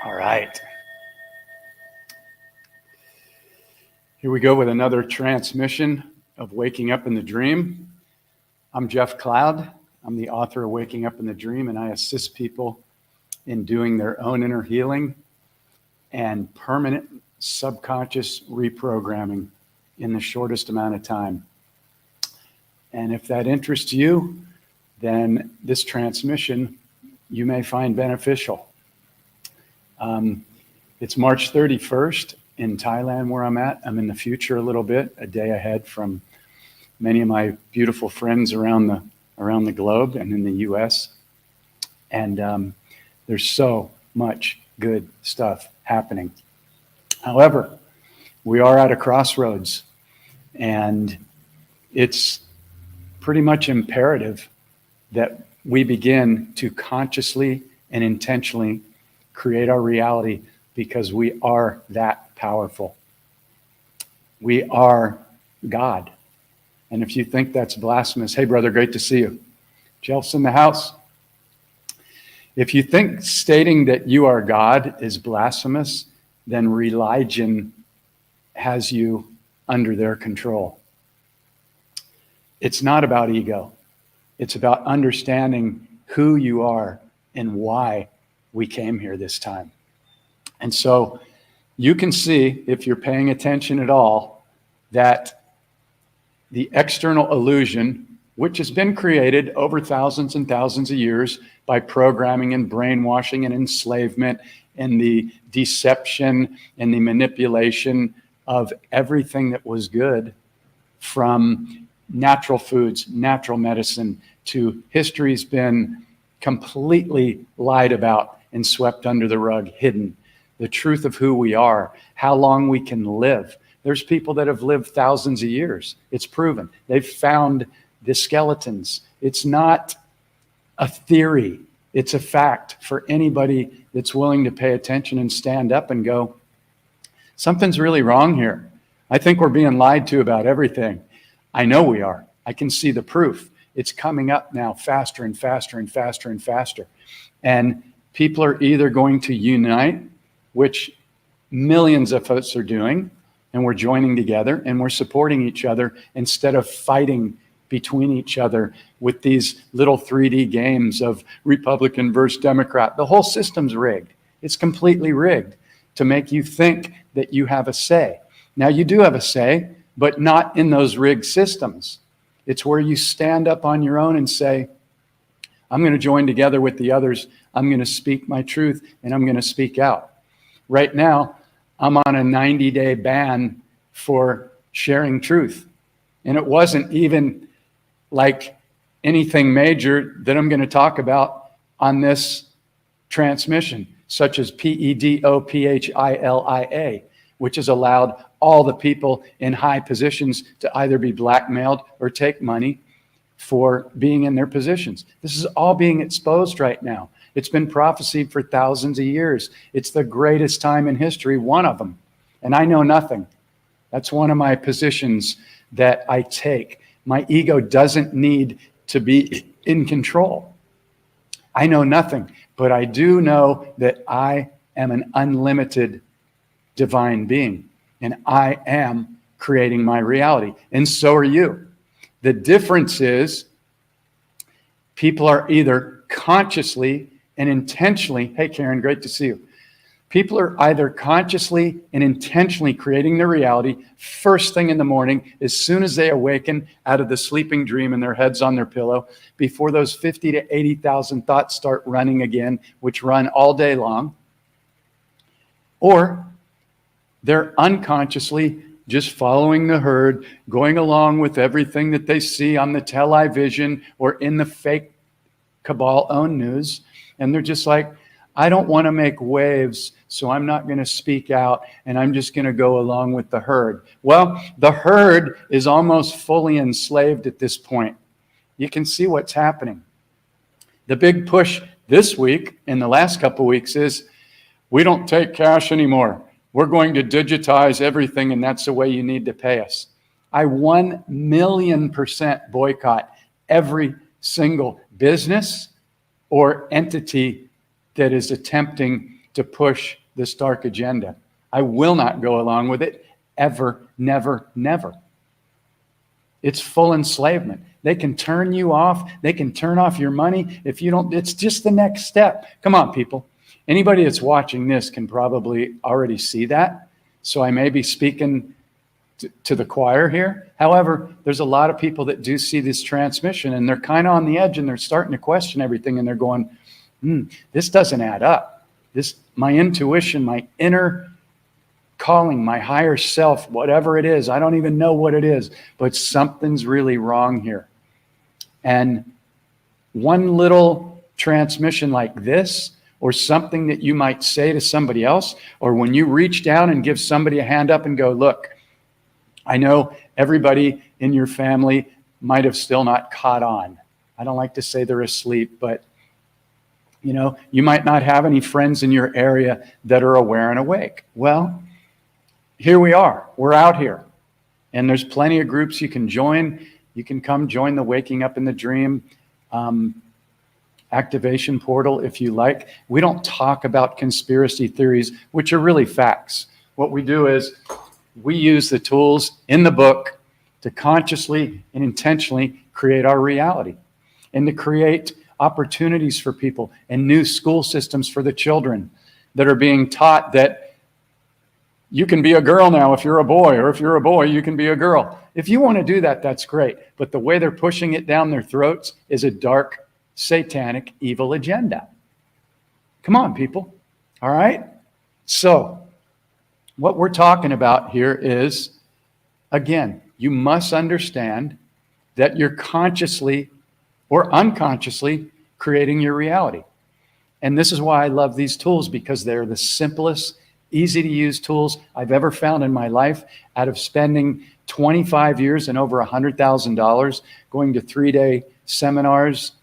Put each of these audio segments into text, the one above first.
All right. Here we go with another transmission of Waking Up in the Dream. I'm Jeff Cloud. I'm the author of Waking Up in the Dream, and I assist people in doing their own inner healing and permanent subconscious reprogramming in the shortest amount of time. And if that interests you, then this transmission you may find beneficial. It's March 31st in Thailand where I'm at. I'm in the future a little bit, a day ahead from many of my beautiful friends around the globe and in the US. And there's so much good stuff happening. However, we are at a crossroads, and it's pretty much imperative that we begin to consciously and intentionally create our reality, because we are that powerful. We are God. And if you think that's blasphemous, hey brother, great to see you. Jeff's in the house. If you think stating that you are God is blasphemous, then religion has you under their control. It's not about ego. It's about understanding who you are and why we came here this time. And so you can see, if you're paying attention at all, that the external illusion, which has been created over thousands and thousands of years by programming and brainwashing and enslavement and the deception and the manipulation of everything that was good, from natural foods, natural medicine, to history's been completely lied about and swept under the rug, hidden. The truth of who we are, how long we can live. There's people that have lived thousands of years. It's proven. They've found the skeletons. It's not a theory. It's a fact for anybody that's willing to pay attention and stand up and go, something's really wrong here. I think we're being lied to about everything. I know we are. I can see the proof. It's coming up now faster and faster and faster and faster. And people are either going to unite, which millions of us are doing, and we're joining together and we're supporting each other instead of fighting between each other with these little 3D games of Republican versus Democrat. The whole system's rigged. It's completely rigged to make you think that you have a say. Now, you do have a say, but not in those rigged systems. It's where you stand up on your own and say, I'm going to join together with the others. I'm going to speak my truth, and I'm going to speak out. Right now, I'm on a 90-day ban for sharing truth. And it wasn't even like anything major that I'm going to talk about on this transmission, such as pedophilia, which has allowed all the people in high positions to either be blackmailed or take money for being in their positions. This is all being exposed right now. It's been prophesied for thousands of years. It's the greatest time in history, one of them. And I know nothing. That's one of my positions that I take. My ego doesn't need to be in control. I know nothing, but I do know that I am an unlimited divine being, and I am creating my reality. And so are you. The difference is people are either consciously and intentionally, hey Karen, great to see you. People are either consciously and intentionally creating their reality first thing in the morning, as soon as they awaken out of the sleeping dream and their head's on their pillow, before those 50 to 80,000 thoughts start running again, which run all day long. Or they're unconsciously just following the herd, going along with everything that they see on the television or in the fake cabal-owned news. And they're just like, I don't want to make waves, so I'm not going to speak out, and I'm just going to go along with the herd. Well, the herd is almost fully enslaved at this point. You can see what's happening. The big push this week and the last couple of weeks is, we don't take cash anymore. We're going to digitize everything, and that's the way you need to pay us. I 1,000,000% boycott every single business or entity that is attempting to push this dark agenda. I will not go along with it ever, never, never. It's full enslavement. They can turn you off. They can turn off your money if you don't. It's just the next step. Come on, people. Anybody that's watching this can probably already see that. So I may be speaking to the choir here. However, there's a lot of people that do see this transmission, and they're kind of on the edge, and they're starting to question everything, and they're going, this doesn't add up. My intuition, my inner calling, my higher self, whatever it is, I don't even know what it is, but something's really wrong here. And one little transmission like this, or something that you might say to somebody else, or when you reach down and give somebody a hand up and go, look, I know everybody in your family might have still not caught on. I don't like to say they're asleep, but you might not have any friends in your area that are aware and awake. Well, here we are. We're out here. And there's plenty of groups you can join. You can come join the Waking Up in the Dream activation portal if you like. We don't talk about conspiracy theories, which are really facts. What we do is we use the tools in the book to consciously and intentionally create our reality and to create opportunities for people and new school systems for the children that are being taught that you can be a girl now if you're a boy, or if you're a boy, you can be a girl. If you want to do that, that's great. But the way they're pushing it down their throats is a dark, satanic, evil agenda. Come on, people. All right? So, what we're talking about here is, again, you must understand that you're consciously or unconsciously creating your reality. And this is why I love these tools, because they're the simplest, easy to use tools I've ever found in my life. Out of spending 25 years and over $100,000 going to 3-day seminars,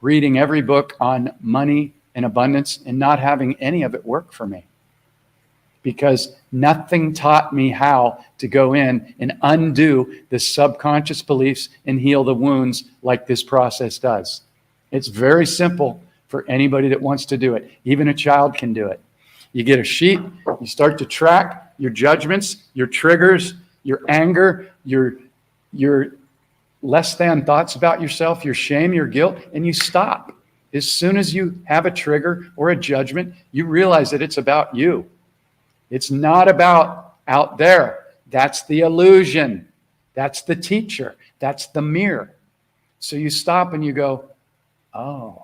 reading every book on money and abundance, and not having any of it work for me. Because nothing taught me how to go in and undo the subconscious beliefs and heal the wounds like this process does. It's very simple for anybody that wants to do it. Even a child can do it. You get a sheet, you start to track your judgments, your triggers, your anger, your less than thoughts about yourself, your shame, your guilt, and you stop. As soon as you have a trigger or a judgment, you realize that it's about you. It's not about out there. That's the illusion. That's the teacher. That's the mirror. So you stop and you go, oh,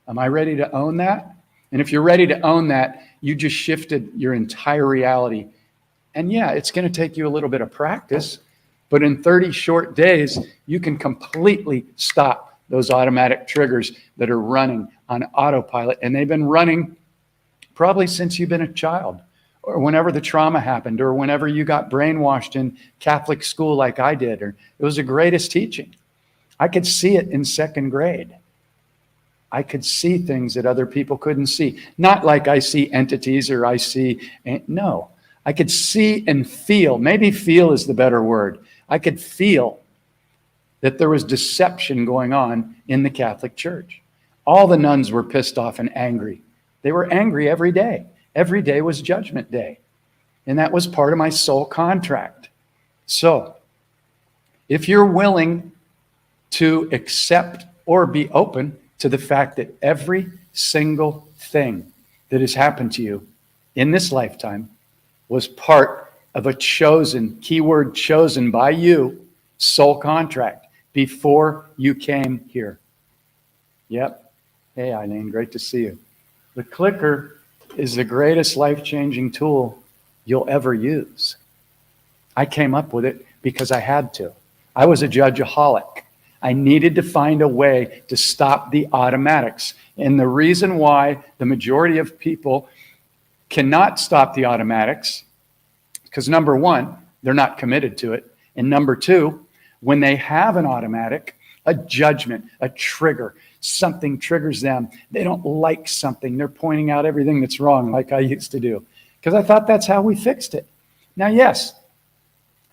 am I ready to own that? And if you're ready to own that, you just shifted your entire reality. And yeah, it's going to take you a little bit of practice, but in 30 short days, you can completely stop those automatic triggers that are running on autopilot. And they've been running probably since you've been a child, or whenever the trauma happened, or whenever you got brainwashed in Catholic school like I did. Or it was the greatest teaching. I could see it in second grade. I could see things that other people couldn't see. Not like I see entities or I see, no. I could see and feel, maybe feel is the better word. I could feel that there was deception going on in the Catholic Church. All the nuns were pissed off and angry. They were angry every day. Every day was Judgment Day. And that was part of my soul contract. So, if you're willing to accept or be open to the fact that every single thing that has happened to you in this lifetime was part of a chosen, keyword chosen by you, soul contract before you came here. Yep. Hey, Eileen, great to see you. The clicker is the greatest life-changing tool you'll ever use. I came up with it because I had to. I was a judgeaholic. I needed to find a way to stop the automatics. And the reason why the majority of people cannot stop the automatics, because number one, they're not committed to it. And number two, when they have an automatic, a judgment, a trigger, something triggers them. They don't like something. They're pointing out everything that's wrong like I used to do, because I thought that's how we fixed it. Now, yes,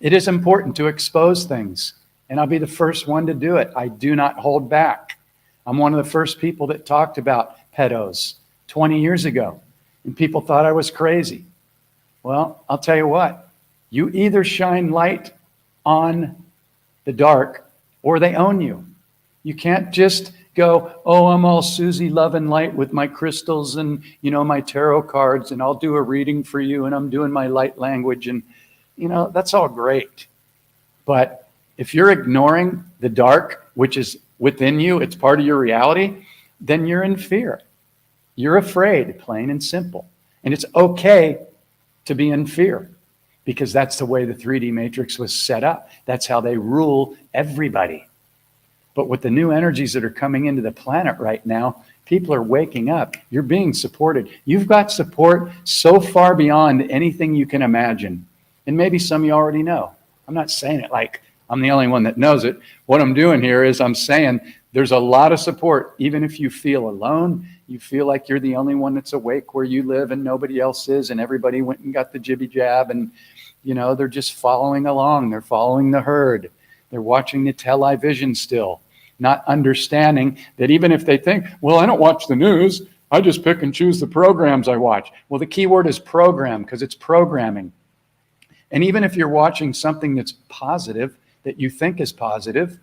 it is important to expose things, and I'll be the first one to do it. I do not hold back. I'm one of the first people that talked about pedos 20 years ago. And people thought I was crazy. Well, I'll tell you what, you either shine light on the dark or they own you. You can't just go, oh, I'm all Susie love and light with my crystals and, my tarot cards, and I'll do a reading for you, and I'm doing my light language. And, that's all great. But if you're ignoring the dark, which is within you, it's part of your reality, then you're in fear. You're afraid, plain and simple. And it's okay to be in fear, because that's the way the 3D matrix was set up. That's how they rule everybody. But with the new energies that are coming into the planet right now, people are waking up. You're being supported. You've got support so far beyond anything you can imagine. And maybe some of you already know. I'm not saying it like I'm the only one that knows it. What I'm doing here is I'm saying there's a lot of support. Even if you feel alone, you feel like you're the only one that's awake where you live and nobody else is, and everybody went and got the jibby jab, and they're just following along. They're following the herd. They're watching the television still, not understanding that even if they think, well, I don't watch the news, I just pick and choose the programs I watch. Well, the key word is program, because it's programming. And even if you're watching something that's positive, that you think is positive,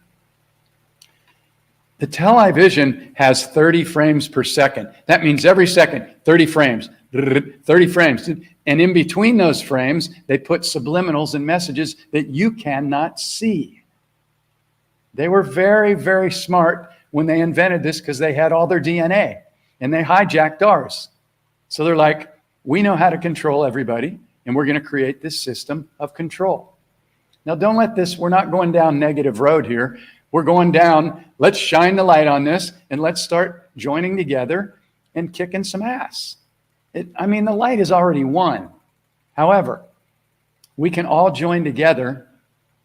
the television has 30 frames per second. That means every second, 30 frames, 30 frames. And in between those frames, they put subliminals and messages that you cannot see. They were very, very smart when they invented this, because they had all their DNA and they hijacked ours. So they're like, we know how to control everybody, and we're going to create this system of control. Now, don't let this, we're not going down negative road here. We're going down, let's shine the light on this, and let's start joining together and kicking some ass. The light is already won. However, we can all join together,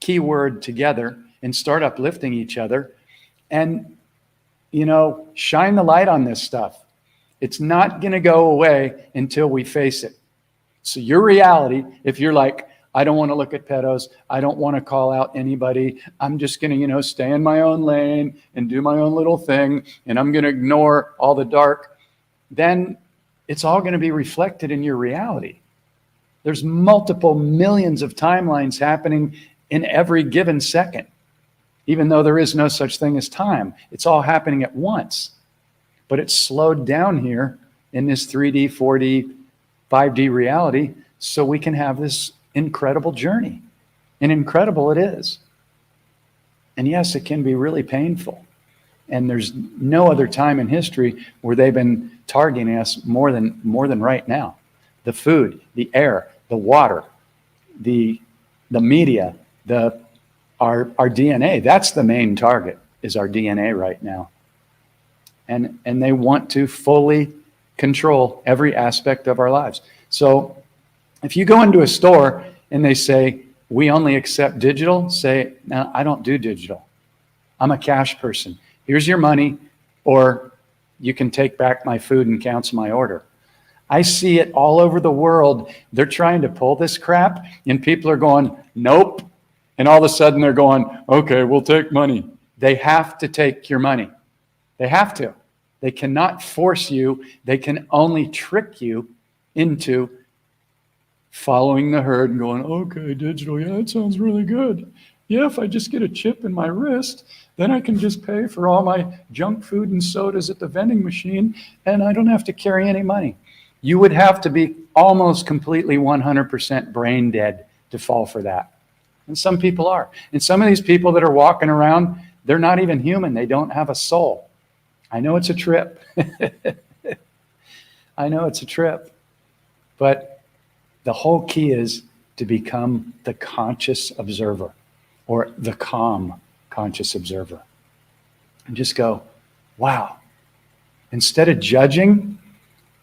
keyword together, and start uplifting each other and, shine the light on this stuff. It's not going to go away until we face it. So your reality, if you're like, I don't want to look at pedos, I don't want to call out anybody, I'm just going to, stay in my own lane and do my own little thing, and I'm going to ignore all the dark, then it's all going to be reflected in your reality. There's multiple millions of timelines happening in every given second. Even though there is no such thing as time, it's all happening at once. But it's slowed down here in this 3D, 4D, 5D reality, so we can have this incredible journey. And incredible it is. And yes, it can be really painful. And there's no other time in history where they've been targeting us more than right now. The food, the air, the water, the media, our DNA, that's the main target, is our DNA right now. And they want to fully control every aspect of our lives. So if you go into a store and they say, we only accept digital, say, no, I don't do digital. I'm a cash person. Here's your money, or you can take back my food and cancel my order. I see it all over the world. They're trying to pull this crap, and people are going, nope. And all of a sudden they're going, okay, we'll take money. They have to take your money. They have to. They cannot force you. They can only trick you into following the herd and going, okay, digital, yeah, that sounds really good. Yeah, if I just get a chip in my wrist, then I can just pay for all my junk food and sodas at the vending machine, and I don't have to carry any money. You would have to be almost completely 100% brain dead to fall for that. And some people are. And some of these people that are walking around, they're not even human. They don't have a soul. I know it's a trip. I know it's a trip. But the whole key is to become the conscious observer, or the calm conscious observer. And just go, wow. Instead of judging,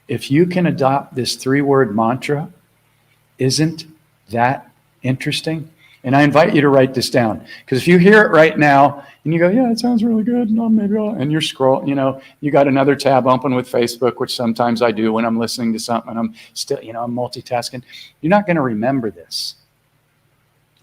if you can adopt this 3-word mantra, isn't that interesting? And I invite you to write this down, because if you hear it right now and you go, yeah, it sounds really good, no, maybe I'll, and you're scrolling, you got another tab open with Facebook, which sometimes I do when I'm listening to something and I'm still, I'm multitasking. You're not going to remember this.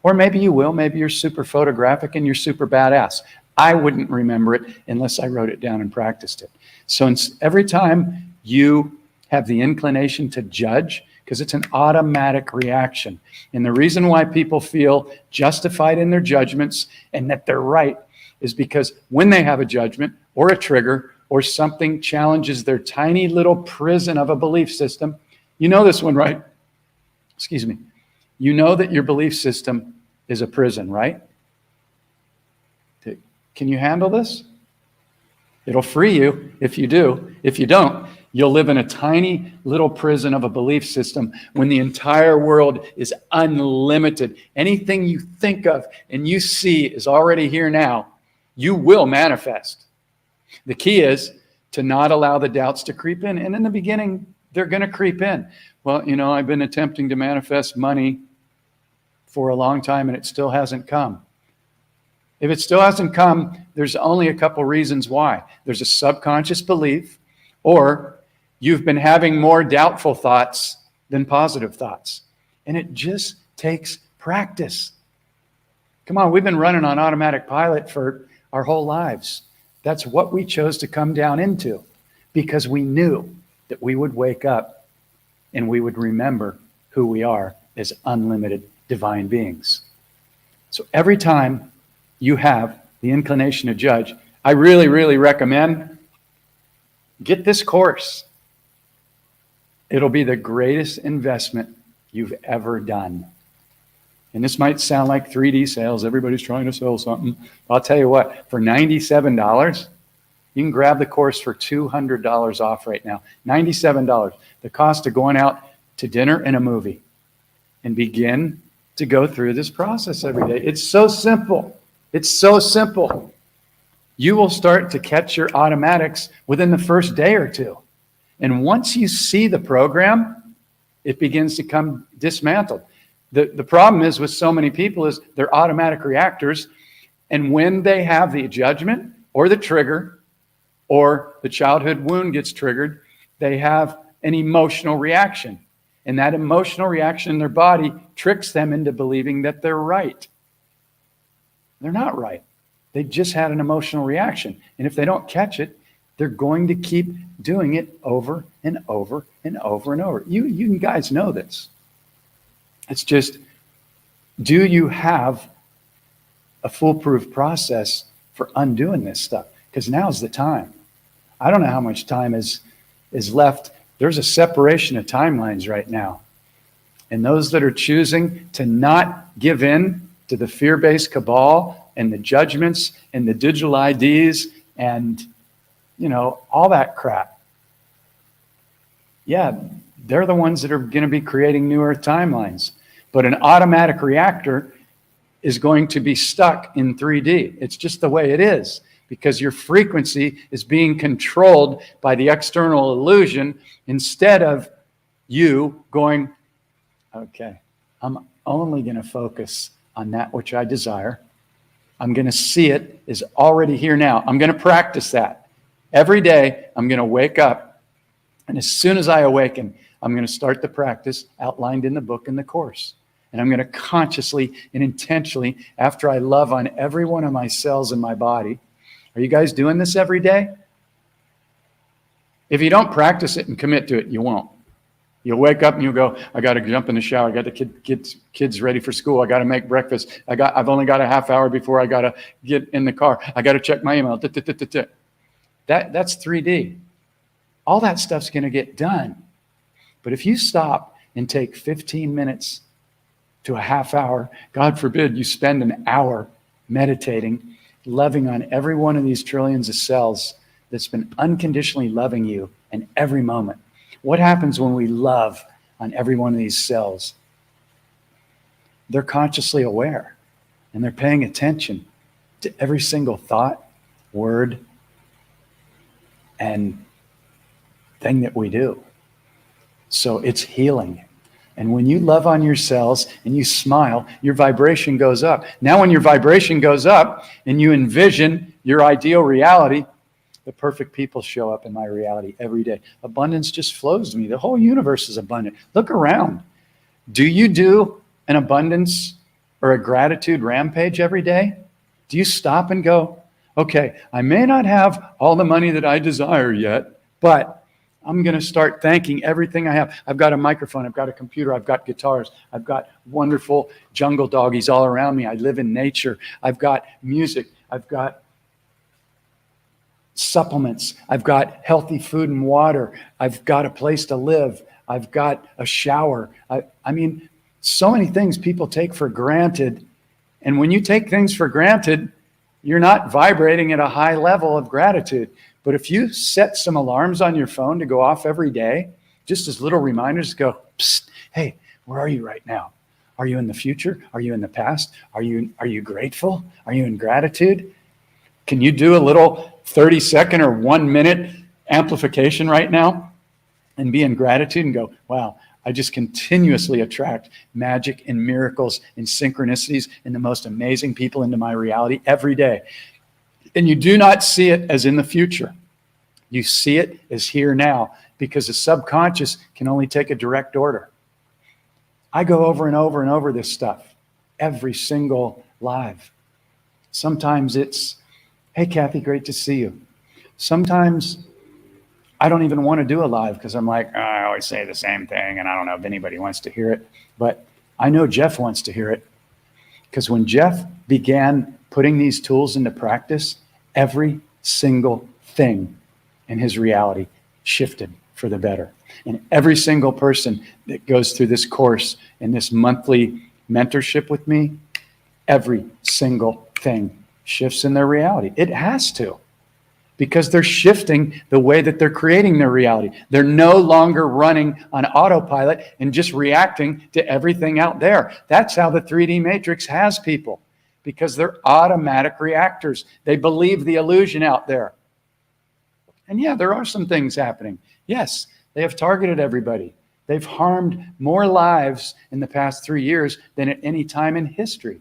Or maybe you will. Maybe you're super photographic and you're super badass. I wouldn't remember it unless I wrote it down and practiced it. So every time you have the inclination to judge because it's an automatic reaction. And the reason why people feel justified in their judgments and that they're right is because when they have a judgment or a trigger or something challenges their tiny little prison of a belief system, you know this one, right? Excuse me. You know that your belief system is a prison, right? Can you handle this? It'll free you if you do. If you don't, you'll live in a tiny little prison of a belief system when the entire world is unlimited. Anything you think of and you see is already here now. You will manifest. The key is to not allow the doubts to creep in. And in the beginning, they're going to creep in. Well, I've been attempting to manifest money for a long time and it still hasn't come. If it still hasn't come, there's only a couple reasons why. There's a subconscious belief, or you've been having more doubtful thoughts than positive thoughts. And it just takes practice. Come on, we've been running on automatic pilot for our whole lives. That's what we chose to come down into because we knew that we would wake up and we would remember who we are as unlimited divine beings. So every time you have the inclination to judge, I really, really recommend get this course. It'll be the greatest investment you've ever done. And this might sound like 3D sales. Everybody's trying to sell something. I'll tell you what, for $97, you can grab the course for $200 off right now. $97, the cost of going out to dinner and a movie and begin to go through this process every day. It's so simple. It's so simple. You will start to catch your automatics within the first day or two. And once you see the program, it begins to come dismantled. The problem is with so many people is they're automatic reactors. And when they have the judgment or the trigger or the childhood wound gets triggered, they have an emotional reaction. And that emotional reaction in their body tricks them into believing that they're right. They're not right. They just had an emotional reaction. And if they don't catch it, they're going to keep doing it over and over and over and over. You guys know this. It's just, do you have a foolproof process for undoing this stuff? Because now's the time. I don't know how much time is left. There's a separation of timelines right now. And those that are choosing to not give in to the fear-based cabal and the judgments and the digital IDs and, all that crap. Yeah, they're the ones that are going to be creating new Earth timelines. But an automatic reactor is going to be stuck in 3D. It's just the way it is because your frequency is being controlled by the external illusion instead of you going, okay, I'm only going to focus on that which I desire. I'm going to see it is already here now. I'm going to practice that. Every day, I'm going to wake up. And as soon as I awaken, I'm going to start the practice outlined in the book and the course. And I'm going to consciously and intentionally, after I love on every one of my cells in my body. Are you guys doing this every day? If you don't practice it and commit to it, you won't. You'll wake up and you'll go, I got to jump in the shower. I got the kids ready for school. I got to make breakfast. I've only got a half hour before I got to get in the car. I got to check my email. That's 3D. All that stuff's going to get done. But if you stop and take 15 minutes to a half hour, God forbid you spend an hour meditating, loving on every one of these trillions of cells that's been unconditionally loving you in every moment. What happens when we love on every one of these cells? They're consciously aware and they're paying attention to every single thought, word, and thing that we do. So it's healing. And when you love on your cells and you smile, your vibration goes up. Now when your vibration goes up and you envision your ideal reality, the perfect people show up in my reality every day. Abundance just flows to me. The whole universe is abundant. Look around. Do you do an abundance or a gratitude rampage every day? Do you stop and go, okay, I may not have all the money that I desire yet, but I'm going to start thanking everything I have. I've got a microphone. I've got a computer. I've got guitars. I've got wonderful jungle doggies all around me. I live in nature. I've got music. I've got supplements. I've got healthy food and water. I've got a place to live. I've got a shower. I mean, so many things people take for granted. And when you take things for granted, you're not vibrating at a high level of gratitude. But if you set some alarms on your phone to go off every day, just as little reminders, go, psst, hey, where are you right now? Are you in the future? Are you in the past? Are you grateful? Are you in gratitude? Can you do a little 30-second or 1 minute amplification right now and be in gratitude and go, wow, I just continuously attract magic and miracles and synchronicities and the most amazing people into my reality every day. And you do not see it as in the future. You see it as here now, because the subconscious can only take a direct order. I go over and over and over this stuff every single live. Sometimes it's, hey, Kathy, great to see you. Sometimes I don't even want to do a live because I'm like, oh, I always say the same thing and I don't know if anybody wants to hear it. But I know Jeff wants to hear it, because when Jeff began putting these tools into practice, every single thing in his reality shifted for the better. And every single person that goes through this course and this monthly mentorship with me, every single thing shifts in their reality. It has to, because they're shifting the way that they're creating their reality. They're no longer running on autopilot and just reacting to everything out there. That's how the 3D matrix has people, because they're automatic reactors. They believe the illusion out there. And yeah, there are some things happening. Yes, they have targeted everybody. They've harmed more lives in the past 3 years than at any time in history.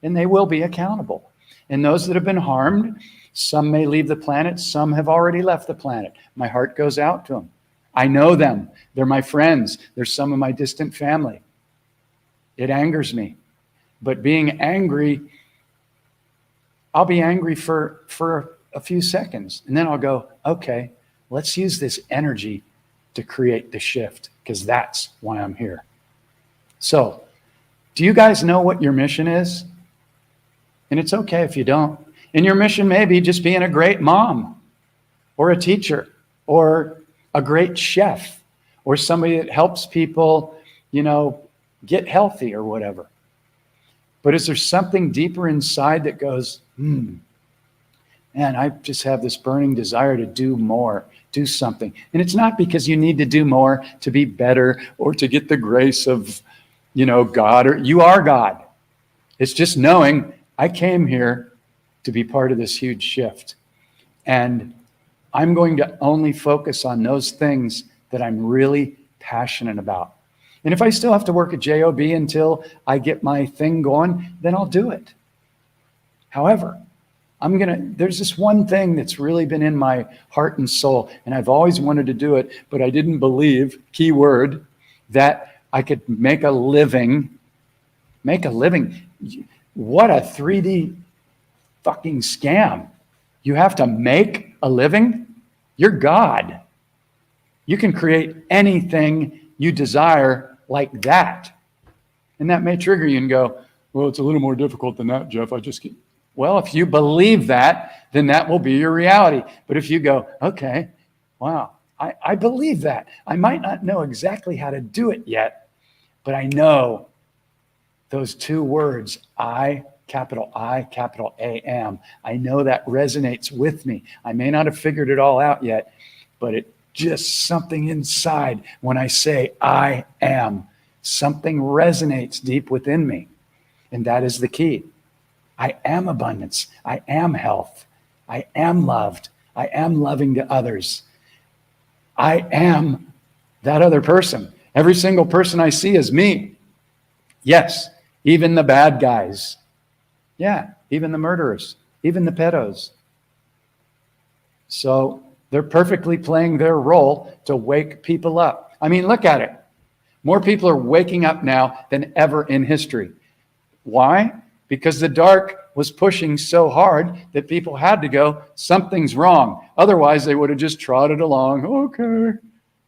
And they will be accountable. And those that have been harmed, some may leave the planet. Some have already left the planet. My heart goes out to them. I know them. They're my friends. They're some of my distant family. It angers me. But being angry, I'll be angry for a few seconds. And then I'll go, okay, let's use this energy to create the shift, because that's why I'm here. So, do you guys know what your mission is? And it's okay if you don't. And your mission may be just being a great mom or a teacher or a great chef or somebody that helps people, get healthy or whatever. But is there something deeper inside that goes, man, I just have this burning desire to do more, do something. And it's not because you need to do more to be better or to get the grace of, God, or you are God. It's just knowing I came here to be part of this huge shift. And I'm going to only focus on those things that I'm really passionate about. And if I still have to work a job until I get my thing going, then I'll do it. However, there's this one thing that's really been in my heart and soul, and I've always wanted to do it, but I didn't believe, keyword, that I could make a living. Make a living. What a 3D fucking scam. You have to make a living? You're God. You can create anything you desire like that. And that may trigger you and go, well, it's a little more difficult than that, Jeff. Well, if you believe that, then that will be your reality. But if you go, okay, wow, I believe that. I might not know exactly how to do it yet, but I know those two words, capital I, capital A-M. I know that resonates with me. I may not have figured it all out yet, but it just something inside when I say I am, something resonates deep within me. And that is the key. I am abundance. I am health. I am loved. I am loving to others. I am that other person. Every single person I see is me. Yes, even the bad guys. Yeah, even the murderers, even the pedos. So they're perfectly playing their role to wake people up. I mean, look at it. More people are waking up now than ever in history. Why? Because the dark was pushing so hard that people had to go, something's wrong. Otherwise, they would have just trotted along. Okay,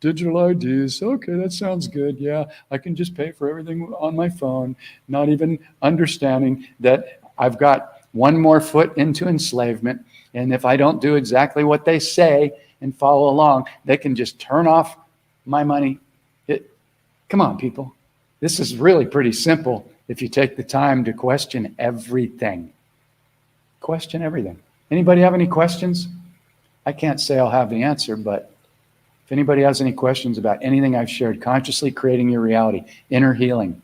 digital IDs. Okay, that sounds good. Yeah, I can just pay for everything on my phone, not even understanding that I've got one more foot into enslavement. And if I don't do exactly what they say and follow along, they can just turn off my money. Come on, people. This is really pretty simple if you take the time to question everything. Question everything. Anybody have any questions? I can't say I'll have the answer, but if anybody has any questions about anything I've shared, consciously creating your reality, inner healing.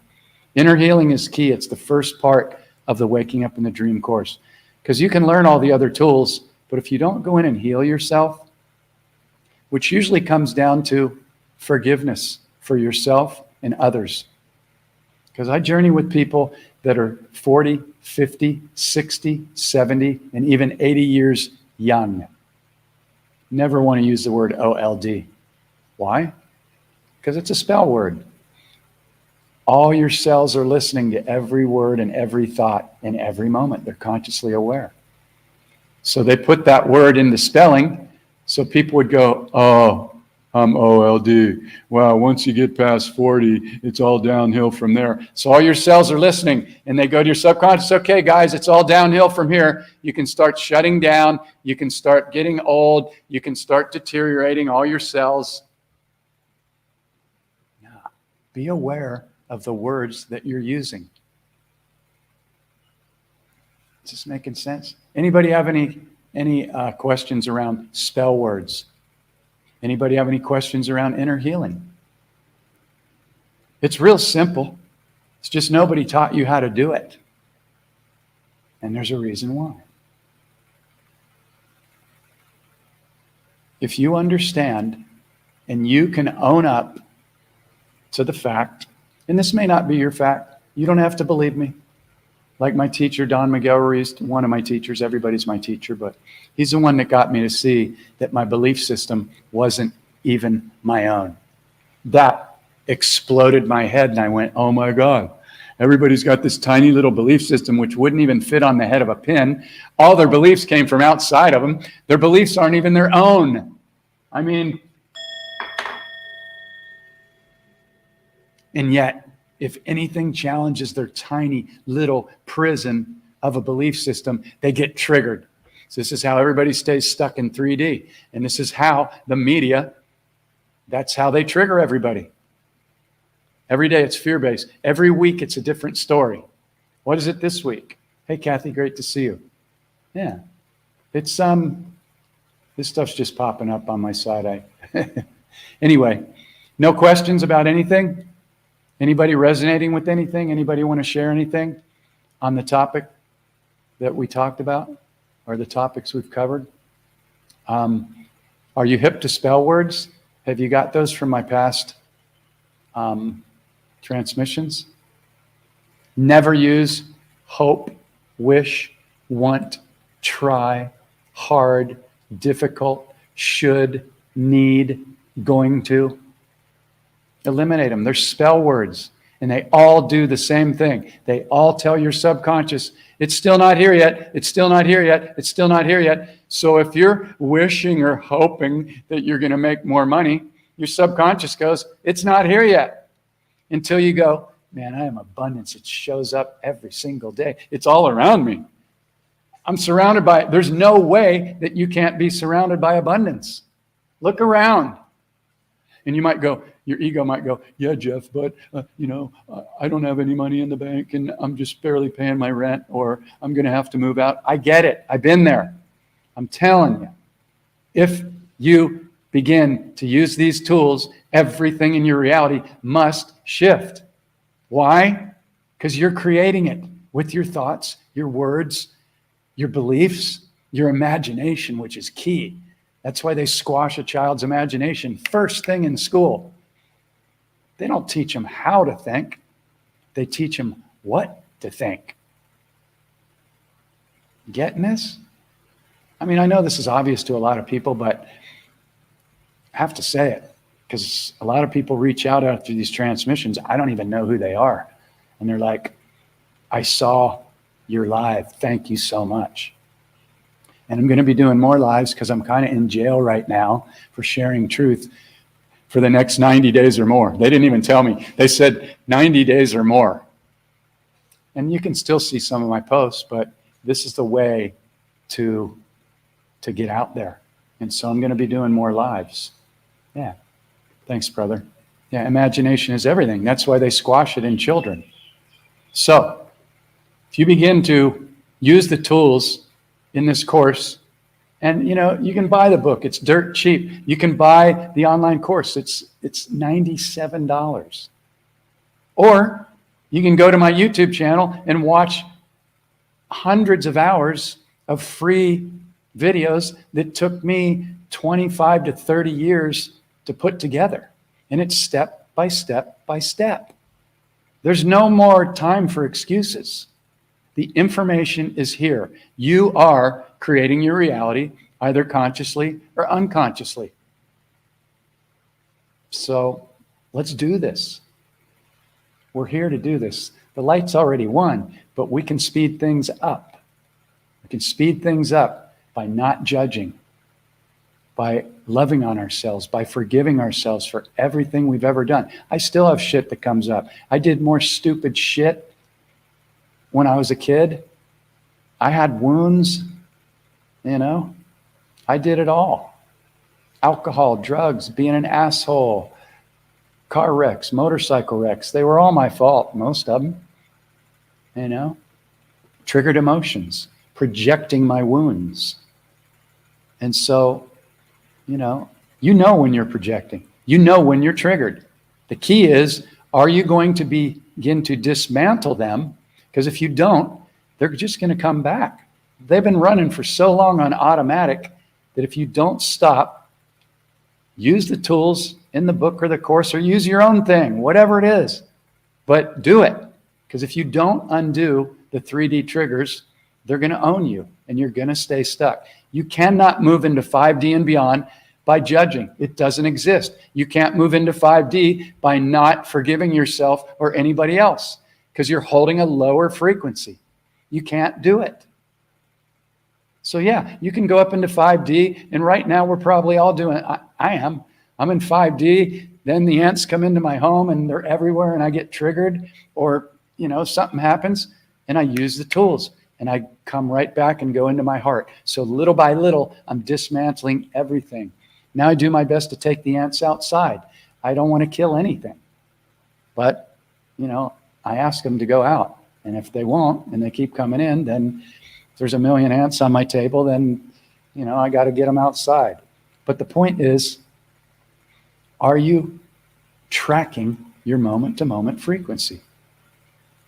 Inner healing is key. It's the first part of the Waking Up in the Dream course. Because you can learn all the other tools, but if you don't go in and heal yourself, which usually comes down to forgiveness for yourself and others. Because I journey with people that are 40, 50, 60, 70, and even 80 years young. Never want to use the word OLD. Why? Because it's a spell word. All your cells are listening to every word and every thought in every moment. They're consciously aware. So they put that word into spelling so people would go, oh, I'm OLD. Wow, once you get past 40, it's all downhill from there. So all your cells are listening, and they go to your subconscious. Okay, guys, it's all downhill from here. You can start shutting down. You can start getting old. You can start deteriorating all your cells. Now, be aware of the words that you're using. Is this making sense? Anybody have any questions around spell words? Anybody have any questions around inner healing? It's real simple. It's just nobody taught you how to do it. And there's a reason why. If you understand and you can own up to the fact, and this may not be your fact, you don't have to believe me. Like my teacher, Don Miguel Ruiz, one of my teachers, everybody's my teacher, but he's the one that got me to see that my belief system wasn't even my own. That exploded my head, and I went, oh my God, everybody's got this tiny little belief system which wouldn't even fit on the head of a pin. All their beliefs came from outside of them. Their beliefs aren't even their own. I mean, and yet, if anything challenges their tiny little prison of a belief system, they get triggered. So this is how everybody stays stuck in 3D. And this is how the media, that's how they trigger everybody. Every day it's fear-based. Every week it's a different story. What is it this week? Hey, Kathy, great to see you. Yeah, it's this stuff's just popping up on my side. Anyway, no questions about anything? Anybody resonating with anything? Anybody want to share anything on the topic that we talked about or the topics we've covered? Are you hip to spell words? Have you got those from my past transmissions? Never use hope, wish, want, try, hard, difficult, should, need, going to. Eliminate them. They're spell words, and they all do the same thing. They all tell your subconscious, it's still not here yet. It's still not here yet. It's still not here yet. So if you're wishing or hoping that you're going to make more money, your subconscious goes, it's not here yet. Until you go, man, I am abundance. It shows up every single day. It's all around me. I'm surrounded by it. There's no way that you can't be surrounded by abundance. Look around. And you might go, your ego might go, yeah, Jeff, but, I don't have any money in the bank and I'm just barely paying my rent, or I'm going to have to move out. I get it. I've been there. I'm telling you, if you begin to use these tools, everything in your reality must shift. Why? Because you're creating it with your thoughts, your words, your beliefs, your imagination, which is key. That's why they squash a child's imagination first thing in school. They don't teach them how to think. They teach them what to think. Getting this? I mean, I know this is obvious to a lot of people, but I have to say it because a lot of people reach out after these transmissions. I don't even know who they are. And they're like, I saw your live. Thank you so much. And I'm going to be doing more lives because I'm kind of in jail right now for sharing truth. for the next 90 days or more. They didn't even tell me. They said 90 days or more. And you can still see some of my posts, but this is the way to get out there. And so I'm going to be doing more lives. Yeah. Thanks, brother. Yeah, imagination is everything. That's why they squash it in children. So if you begin to use the tools in this course, and you can buy the book. It's dirt cheap. You can buy the online course. It's $97. Or you can go to my YouTube channel and watch hundreds of hours of free videos that took me 25 to 30 years to put together. And it's step by step by step. There's no more time for excuses. The information is here. You are creating your reality, either consciously or unconsciously. So let's do this. We're here to do this. The light's already won, but we can speed things up. We can speed things up by not judging, by loving on ourselves, by forgiving ourselves for everything we've ever done. I still have shit that comes up. I did more stupid shit when I was a kid. I had wounds, I did it all. Alcohol, drugs, being an asshole, car wrecks, motorcycle wrecks. They were all my fault, most of them. Triggered emotions, projecting my wounds. And so, you know when you're projecting. You know when you're triggered. The key is, are you going to begin to dismantle them? Because if you don't, they're just going to come back. They've been running for so long on automatic that if you don't stop, use the tools in the book or the course, or use your own thing, whatever it is, but do it. Because if you don't undo the 3D triggers, they're going to own you and you're going to stay stuck. You cannot move into 5D and beyond by judging. It doesn't exist. You can't move into 5D by not forgiving yourself or anybody else because you're holding a lower frequency. You can't do it. So yeah, you can go up into 5D, and right now we're probably all doing it. I'm in 5D, then the ants come into my home and they're everywhere and I get triggered, or something happens and I use the tools and I come right back and go into my heart. So little by little, I'm dismantling everything. Now I do my best to take the ants outside. I don't want to kill anything, but I ask them to go out, and if they won't and they keep coming in, then if there's a million ants on my table, then I got to get them outside. But the point is, are you tracking your moment-to-moment frequency?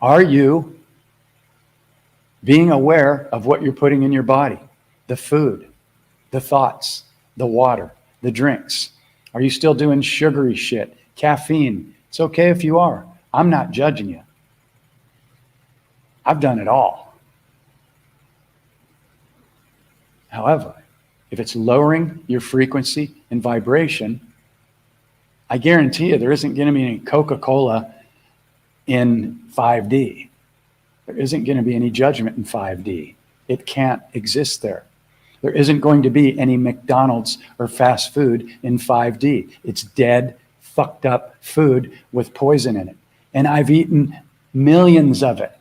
Are you being aware of what you're putting in your body? The food, the thoughts, the water, the drinks. Are you still doing sugary shit? Caffeine. It's okay if you are. I'm not judging you. I've done it all. However, if it's lowering your frequency and vibration, I guarantee you there isn't going to be any Coca-Cola in 5D. There isn't going to be any judgment in 5D. It can't exist there. There isn't going to be any McDonald's or fast food in 5D. It's dead, fucked up food with poison in it. And I've eaten millions of it.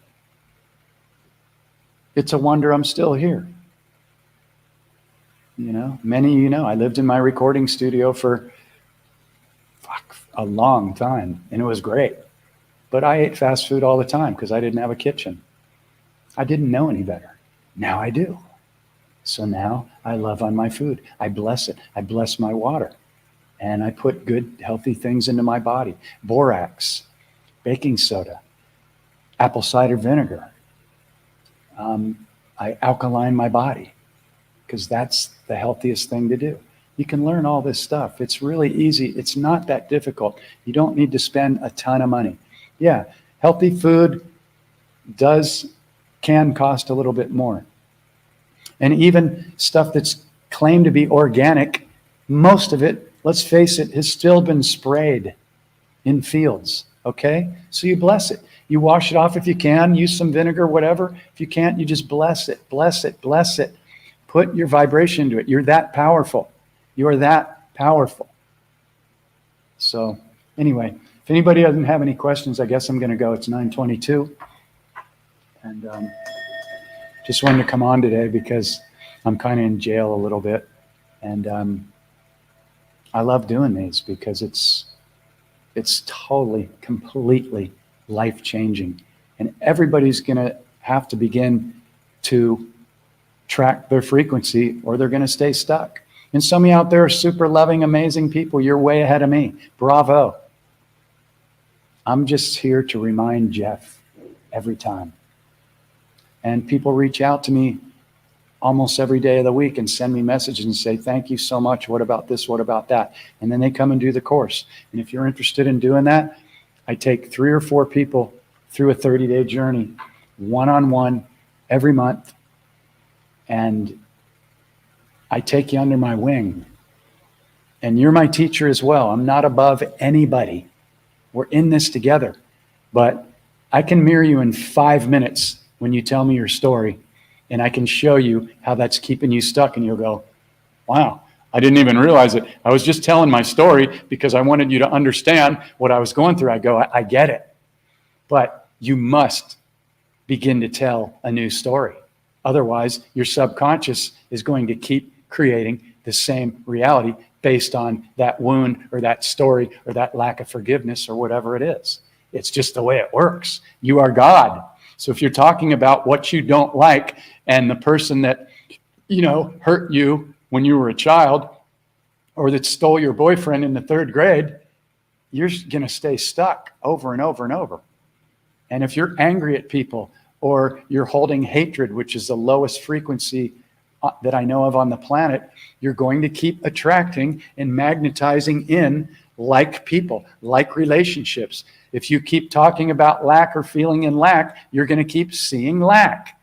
It's a wonder I'm still here. Many I lived in my recording studio for a long time, and it was great. But I ate fast food all the time because I didn't have a kitchen. I didn't know any better. Now I do. So now I love on my food. I bless it. I bless my water. And I put good, healthy things into my body. Borax, baking soda, apple cider vinegar. I alkaline my body because that's the healthiest thing to do. You can learn all this stuff. It's really easy. It's not that difficult. You don't need to spend a ton of money. Yeah, healthy food can cost a little bit more. And even stuff that's claimed to be organic, most of it, let's face it, has still been sprayed in fields, okay? So you bless it. You wash it off if you can, use some vinegar, whatever. If you can't, you just bless it, bless it, bless it. Put your vibration into it. You're that powerful. You are that powerful. So anyway, if anybody doesn't have any questions, I guess I'm going to go. It's 9:22. And just wanted to come on today because I'm kind of in jail a little bit. And I love doing these because it's totally, completely life-changing. And everybody's going to have to begin to track their frequency or they're going to stay stuck. And some of you out there are super loving, amazing people. You're way ahead of me. Bravo. I'm just here to remind Jeff every time. And people reach out to me almost every day of the week and send me messages and say, thank you so much. What about this? What about that? And then they come and do the course. And if you're interested in doing that, I take 3 or 4 people through a 30-day journey, one-on-one, every month. And I take you under my wing. And you're my teacher as well. I'm not above anybody. We're in this together. But I can mirror you in 5 minutes when you tell me your story. And I can show you how that's keeping you stuck. And you'll go, wow, I didn't even realize it. I was just telling my story because I wanted you to understand what I was going through. I go, I get it. But you must begin to tell a new story. Otherwise, your subconscious is going to keep creating the same reality based on that wound or that story or that lack of forgiveness or whatever it is. It's just the way it works. You are God. So if you're talking about what you don't like and the person that, hurt you when you were a child or that stole your boyfriend in the 3rd grade, you're going to stay stuck over and over and over. And if you're angry at people or you're holding hatred, which is the lowest frequency that I know of on the planet, you're going to keep attracting and magnetizing in like people, like relationships. If you keep talking about lack or feeling in lack, you're going to keep seeing lack.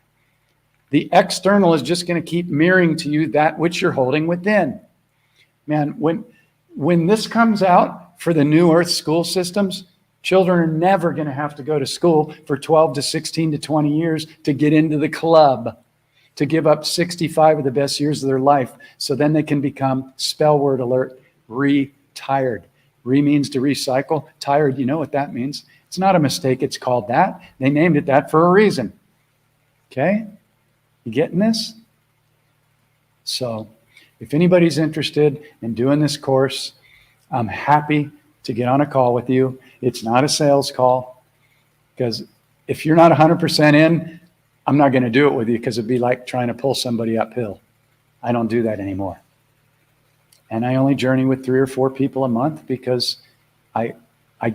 The external is just going to keep mirroring to you that which you're holding within. Man, when this comes out for the new Earth school systems, children are never going to have to go to school for 12 to 16 to 20 years to get into the club, to give up 65 of the best years of their life. So then they can become, spell word alert, retired. Re means to recycle. Tired, you know what that means. It's not a mistake. It's called that. They named it that for a reason. Okay? You getting this? So if anybody's interested in doing this course, I'm happy to get on a call with you. It's not a sales call because if you're not 100% in, I'm not going to do it with you because it'd be like trying to pull somebody uphill. I don't do that anymore. And I only journey with 3 or 4 people a month because I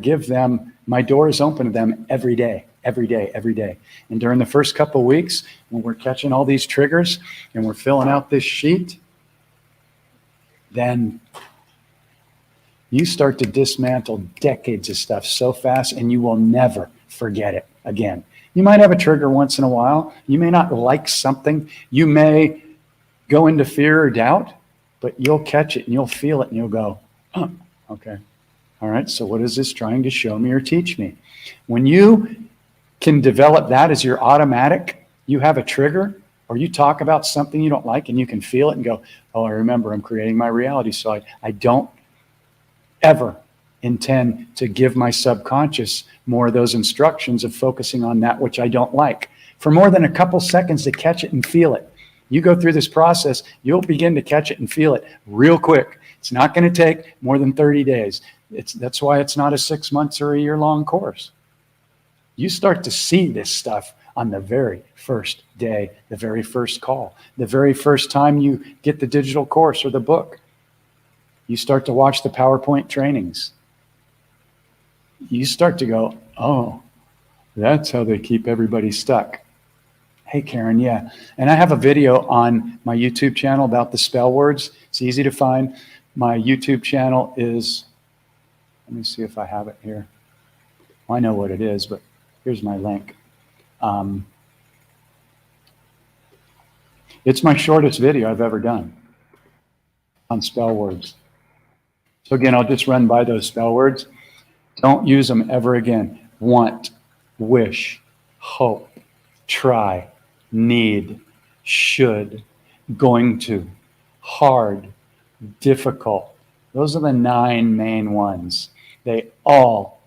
give them, my door is open to them every day, every day, every day. And during the first couple of weeks, when we're catching all these triggers and we're filling out this sheet, then you start to dismantle decades of stuff so fast and you will never forget it again. You might have a trigger once in a while. You may not like something. You may go into fear or doubt, but you'll catch it and you'll feel it and you'll go, oh, okay. All right, so what is this trying to show me or teach me? When you can develop that as your automatic, you have a trigger or you talk about something you don't like and you can feel it and go, oh, I remember I'm creating my reality. So I don't ever intend to give my subconscious more of those instructions of focusing on that which I don't like for more than a couple seconds to catch it and feel it. You go through this process, you'll begin to catch it and feel it real quick. It's not going to take more than 30 days. That's why it's not a 6 months or a year-long course. You start to see this stuff on the very first day, the very first call, the very first time you get the digital course or the book. You start to watch the PowerPoint trainings. You start to go, oh, that's how they keep everybody stuck. Hey, Karen, yeah. And I have a video on my YouTube channel about the spell words. It's easy to find. My YouTube channel is, let me see if I have it here. Well, I know what it is, but here's my link. It's my shortest video I've ever done on spell words. So again, I'll just run by those spell words. Don't use them ever again. Want, wish, hope, try, need, should, going to, hard, difficult. Those are the 9 main ones. They all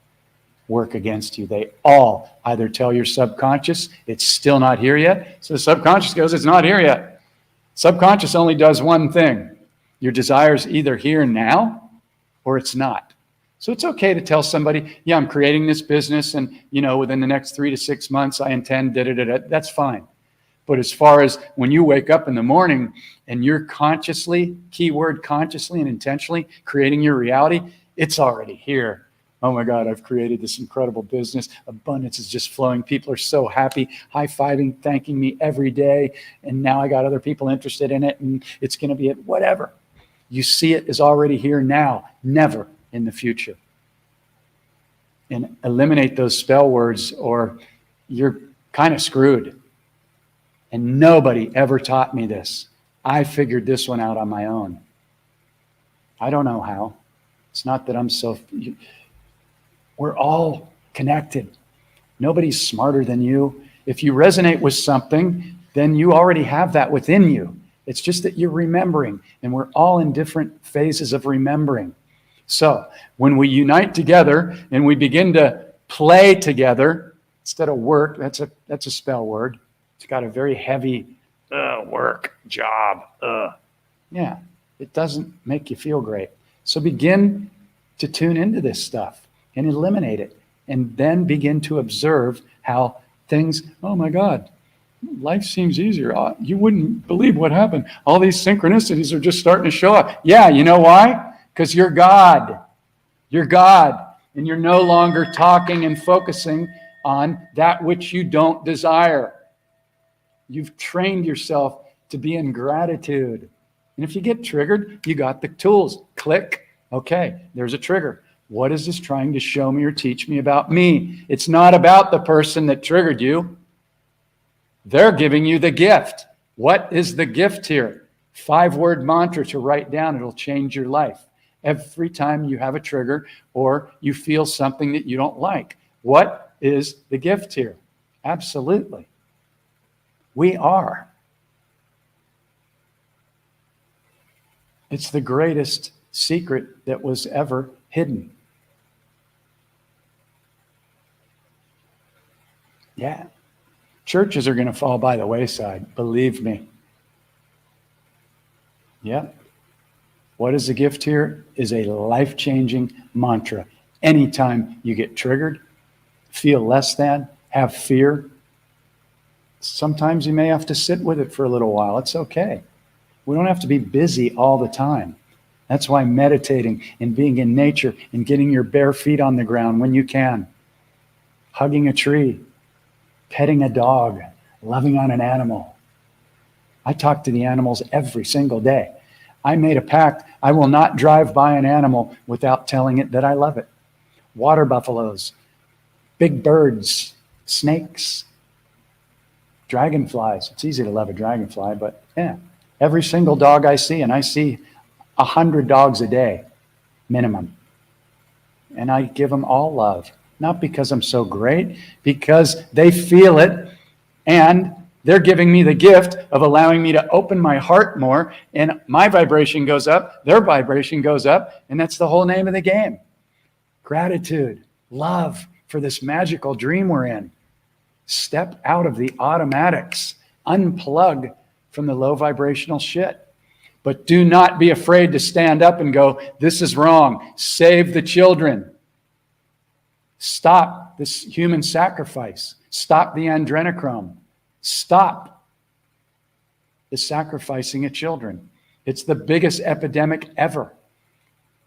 work against you. They all either tell your subconscious it's still not here yet. So the subconscious goes, it's not here yet. Subconscious only does one thing. Your desire's either here now or it's not. So it's okay to tell somebody, yeah, I'm creating this business and, within the next 3 to 6 months, I intend da-da-da-da. That's fine. But as far as when you wake up in the morning and you're consciously, keyword consciously and intentionally creating your reality, it's already here. Oh my God, I've created this incredible business. Abundance is just flowing. People are so happy, high-fiving, thanking me every day. And now I got other people interested in it and it's going to be whatever. You see it is already here now, never in the future. And eliminate those spell words or you're kind of screwed. And nobody ever taught me this. I figured this one out on my own. I don't know how. It's not that I'm so... We're all connected. Nobody's smarter than you. If you resonate with something, then you already have that within you. It's just that you're remembering, and we're all in different phases of remembering. So when we unite together and we begin to play together instead of work, that's a spell word. It's got a very heavy work, job. Yeah, it doesn't make you feel great. So begin to tune into this stuff and eliminate it, and then begin to observe how things, oh my God, life seems easier. You wouldn't believe what happened. All these synchronicities are just starting to show up. Yeah, you know why? Because you're God. You're God, and you're no longer talking and focusing on that which you don't desire. You've trained yourself to be in gratitude. And if you get triggered, you got the tools. Click. Okay, there's a trigger. What is this trying to show me or teach me about me? It's not about the person that triggered you. They're giving you the gift. What is the gift here? 5-word mantra to write down. It'll change your life. Every time you have a trigger or you feel something that you don't like. What is the gift here? Absolutely. We are. It's the greatest secret that was ever hidden. Yeah. Churches are going to fall by the wayside, believe me. Yeah. What is the gift here? Is a life-changing mantra. Anytime you get triggered, feel less than, have fear, sometimes you may have to sit with it for a little while. It's okay. We don't have to be busy all the time. That's why meditating and being in nature and getting your bare feet on the ground when you can, hugging a tree, petting a dog, loving on an animal. I talk to the animals every single day. I made a pact. I will not drive by an animal without telling it that I love it. Water buffaloes, big birds, snakes, dragonflies. It's easy to love a dragonfly, but yeah, every single dog I see, and I see 100 dogs a day, minimum. And I give them all love. Not because I'm so great, because they feel it and they're giving me the gift of allowing me to open my heart more, and my vibration goes up, their vibration goes up, and that's the whole name of the game. Gratitude, love for this magical dream we're in. Step out of the automatics, unplug from the low vibrational shit. But do not be afraid to stand up and go, this is wrong. Save the children. Stop this human sacrifice. Stop the adrenochrome. Stop the sacrificing of children. It's the biggest epidemic ever.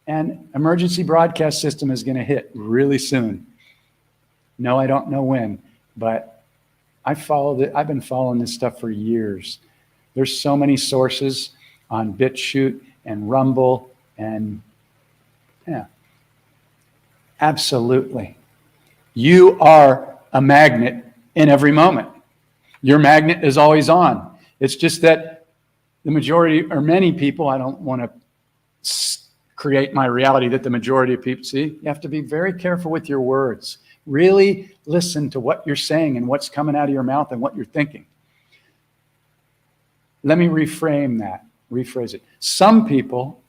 And emergency broadcast system is going to hit really soon. No, I don't know when, but I've been following this stuff for years. There's so many sources on BitChute and Rumble and yeah, absolutely. You are a magnet in every moment. Your magnet is always on. It's just that the majority or many people, I don't want to create my reality that the majority of people see. You have to be very careful with your words. Really listen to what you're saying and what's coming out of your mouth and what you're thinking. Let me rephrase it. Some people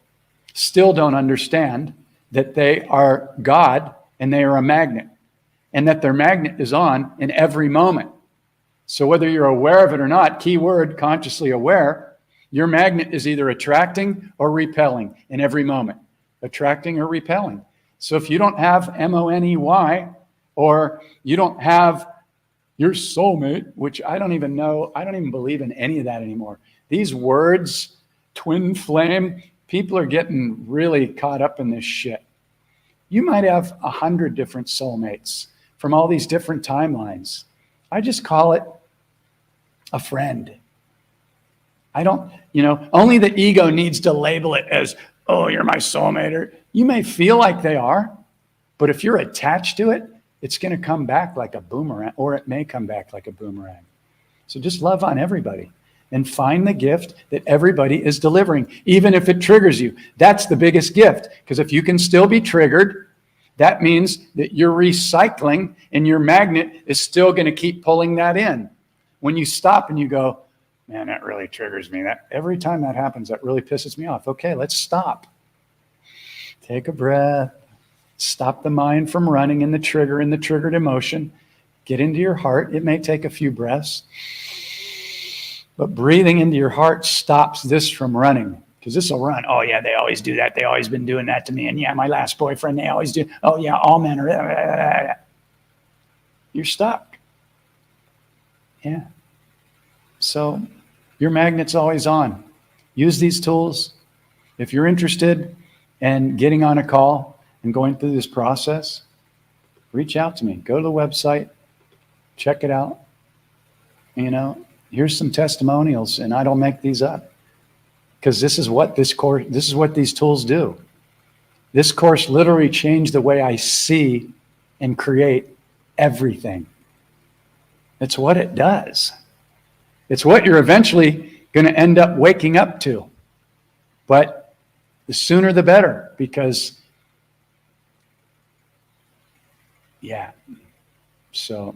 still don't understand that they are God and they are a magnet, and that their magnet is on in every moment. So whether you're aware of it or not, keyword consciously aware, your magnet is either attracting or repelling in every moment, attracting or repelling. So if you don't have MONEY, or you don't have your soulmate, which I don't even know, I don't even believe in any of that anymore. These words, twin flame, people are getting really caught up in this shit. You might have 100 different soulmates from all these different timelines. I just call it a friend. I don't, only the ego needs to label it as, oh, you're my soulmate. Or you may feel like they are, but if you're attached to it, it's going to come back like a boomerang, or it may come back like a boomerang. So just love on everybody and find the gift that everybody is delivering, even if it triggers you. That's the biggest gift, because if you can still be triggered, that means that you're recycling and your magnet is still going to keep pulling that in. When you stop and you go, man, that really triggers me. That every time that happens, that really pisses me off. Okay, let's stop. Take a breath. Stop the mind from running in the triggered emotion. Get into your heart. It may take a few breaths, but breathing into your heart stops this from running, because this will run. Oh yeah, they always do that. They always been doing that to me. And yeah, my last boyfriend, they always do. Oh yeah, all men are. You're stuck. Yeah. So your magnet's always on. Use these tools. If you're interested in getting on a call and going through this process, reach out to me. Go to the website, check it out. Here's some testimonials, and I don't make these up, because this is what these tools do. This course literally changed the way I see and create everything. It's what it does. It's what you're eventually going to end up waking up to. But the sooner the better, because So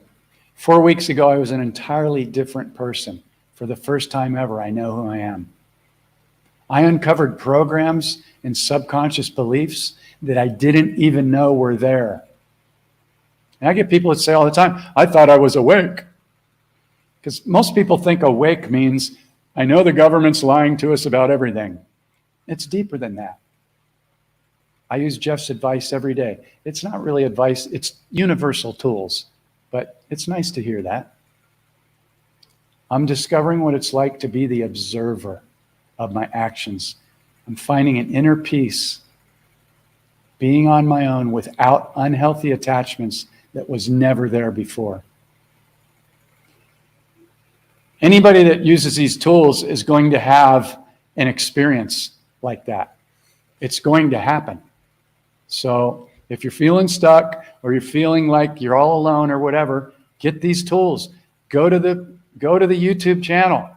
4 weeks ago, I was an entirely different person. For the first time ever, I know who I am. I uncovered programs and subconscious beliefs that I didn't even know were there. And I get people that say all the time, I thought I was awake. Because most people think awake means, I know the government's lying to us about everything. It's deeper than that. I use Jeff's advice every day. It's not really advice, it's universal tools, but it's nice to hear that. I'm discovering what it's like to be the observer of my actions. I'm finding an inner peace, being on my own without unhealthy attachments that was never there before. Anybody that uses these tools is going to have an experience like that. It's going to happen. So if you're feeling stuck, or you're feeling like you're all alone or whatever, get these tools. Go to the YouTube channel.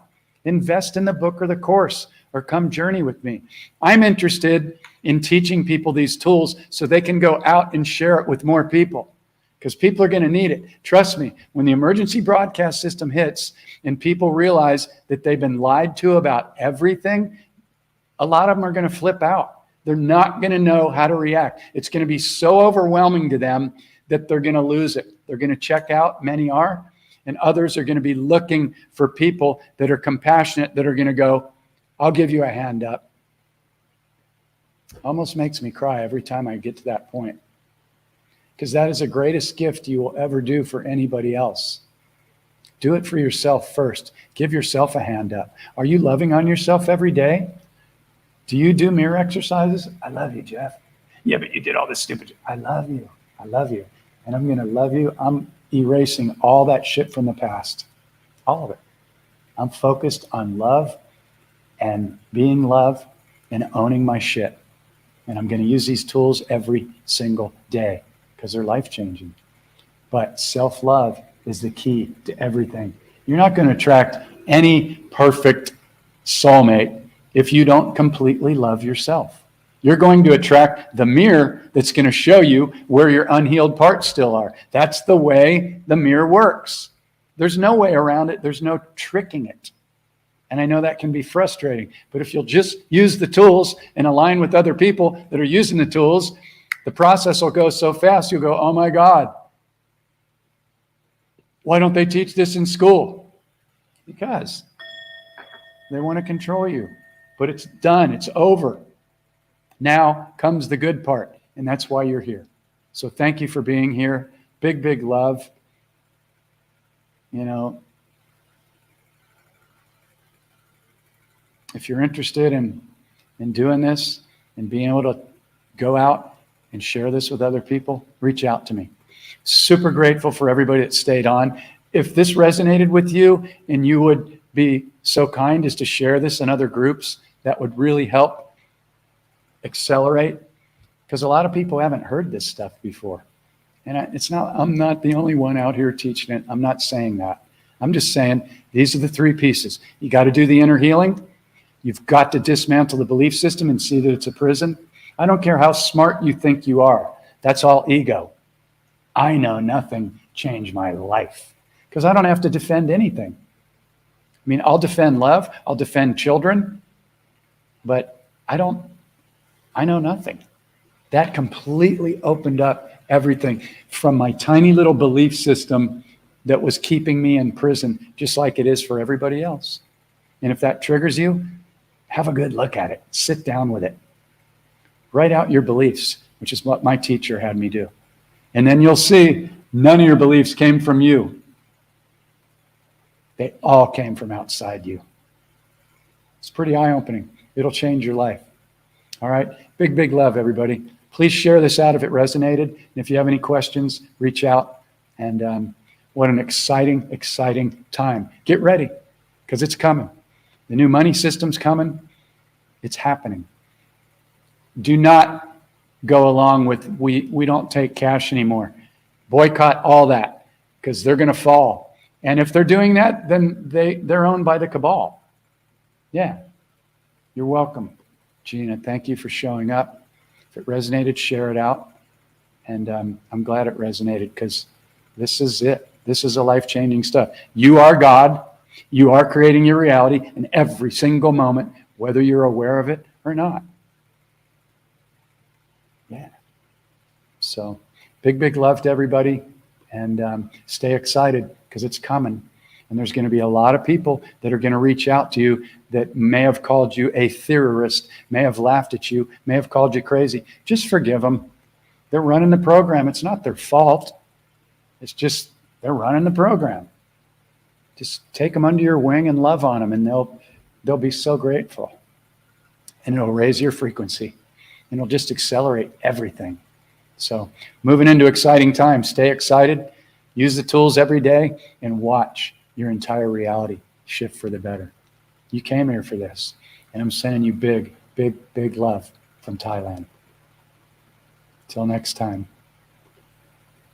Invest in the book or the course, or come journey with me. I'm interested in teaching people these tools so they can go out and share it with more people, because people are going to need it. Trust me, when the emergency broadcast system hits and people realize that they've been lied to about everything, a lot of them are going to flip out. They're not going to know how to react. It's going to be so overwhelming to them that they're going to lose it. They're going to check out. Many are. And others are going to be looking for people that are compassionate, that are going to go, I'll give you a hand up. Almost makes me cry every time I get to that point, because that is the greatest gift you will ever do for anybody else. Do it for yourself first. Give yourself a hand up. Are you loving on yourself every day? Do you do mirror exercises? I love you, Jeff. Yeah, but you did all this stupid. I love you. I love you. And I'm going to love you. I'm erasing all that shit from the past. All of it. I'm focused on love and being love and owning my shit. And I'm going to use these tools every single day because they're life-changing. But self-love is the key to everything. You're not going to attract any perfect soulmate if you don't completely love yourself. You're going to attract the mirror that's going to show you where your unhealed parts still are. That's the way the mirror works. There's no way around it. There's no tricking it. And I know that can be frustrating, but if you'll just use the tools and align with other people that are using the tools, The process will go so fast, you'll go, oh my God, why don't they teach this in school? Because they want to control you. But it's done. It's over. Now comes the good part, and that's why you're here. So thank you for being here. Big, big love. You know, if you're interested in doing this and being able to go out and share this with other people, reach out to me. Super grateful for everybody that stayed on. If this resonated with you and you would be so kind as to share this in other groups, that would really help accelerate, because a lot of people haven't heard this stuff before. And I'm not the only one out here teaching it. I'm not saying that. I'm just saying these are the three pieces. You got to do the inner healing. You've got to dismantle the belief system and see that it's a prison. I don't care how smart you think you are. That's all ego. I know nothing changed my life because I don't have to defend anything. I mean, I'll defend love. I'll defend children, but I know nothing. That completely opened up everything from my tiny little belief system that was keeping me in prison, just like it is for everybody else. And if that triggers you, have a good look at it. Sit down with it. Write out your beliefs, which is what my teacher had me do. And then you'll see none of your beliefs came from you. They all came from outside you. It's pretty eye-opening. It'll change your life. All right? Big, big love, everybody. Please share this out if it resonated. And if you have any questions, reach out. And what an exciting, exciting time. Get ready, because it's coming. The new money system's coming. It's happening. Do not go along with, we don't take cash anymore. Boycott all that, because they're going to fall. And if they're doing that, then they're owned by the cabal. Yeah. You're welcome, Gina. Thank you for showing up. If it resonated, share it out. And I'm glad it resonated, because this is it. This is a life-changing stuff. You are God. You are creating your reality in every single moment, whether you're aware of it or not. Yeah. So big, big love to everybody. And stay excited, because it's coming. And there's going to be a lot of people that are going to reach out to you that may have called you a theorist, may have laughed at you, may have called you crazy. Just forgive them. They're running the program. It's not their fault. It's just they're running the program. Just take them under your wing and love on them, and they'll be so grateful. And it'll raise your frequency, and it'll just accelerate everything. So moving into exciting times. Stay excited. Use the tools every day and watch your entire reality shift for the better. You came here for this, and I'm sending you big, big, big love from Thailand. Till next time.